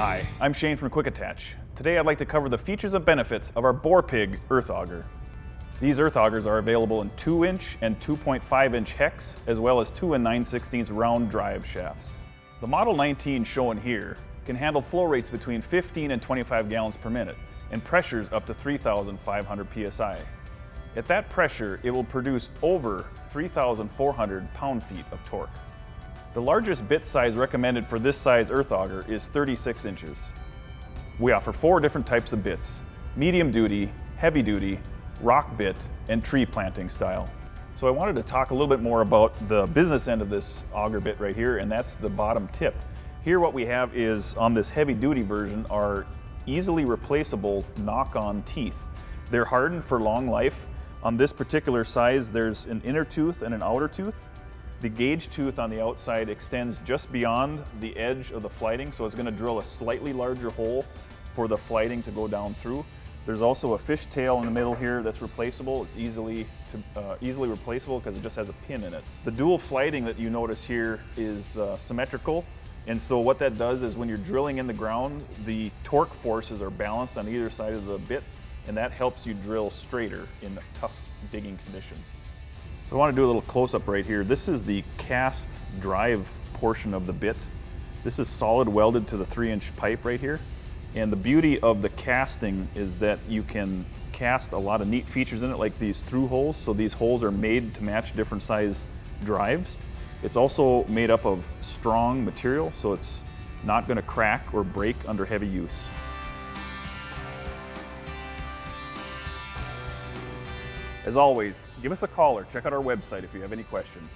Hi, I'm Shane from Quick Attach. Today I'd like to cover the features and benefits of our Bore Pig Earth Auger. These earth augers are available in 2-inch and 2.5-inch hex, as well as 2 9/16 round drive shafts. The Model 19 shown here can handle flow rates between 15 and 25 gallons per minute and pressures up to 3,500 psi. At that pressure, it will produce over 3,400 pound-feet of torque. The largest bit size recommended for this size earth auger is 36 inches. We offer 4 different types of bits: medium duty, heavy duty, rock bit, and tree planting style. So I wanted to talk a little bit more about the business end of this auger bit right here, and that's the bottom tip. Here what we have is, on this heavy duty version, are easily replaceable knock-on teeth. They're hardened for long life. On this particular size, there's an inner tooth and an outer tooth. The gauge tooth on the outside extends just beyond the edge of the flighting, so it's going to drill a slightly larger hole for the flighting to go down through. There's also a fish tail in the middle here that's replaceable. It's easily replaceable because it just has a pin in it. The dual flighting that you notice here is symmetrical, and so what that does is when you're drilling in the ground, the torque forces are balanced on either side of the bit, and that helps you drill straighter in tough digging conditions. So I want to do a little close-up right here. This is the cast drive portion of the bit. This is solid welded to the 3-inch pipe right here. And the beauty of the casting is that you can cast a lot of neat features in it, like these through holes. So these holes are made to match different size drives. It's also made up of strong material, so it's not going to crack or break under heavy use. As always, give us a call or check out our website if you have any questions.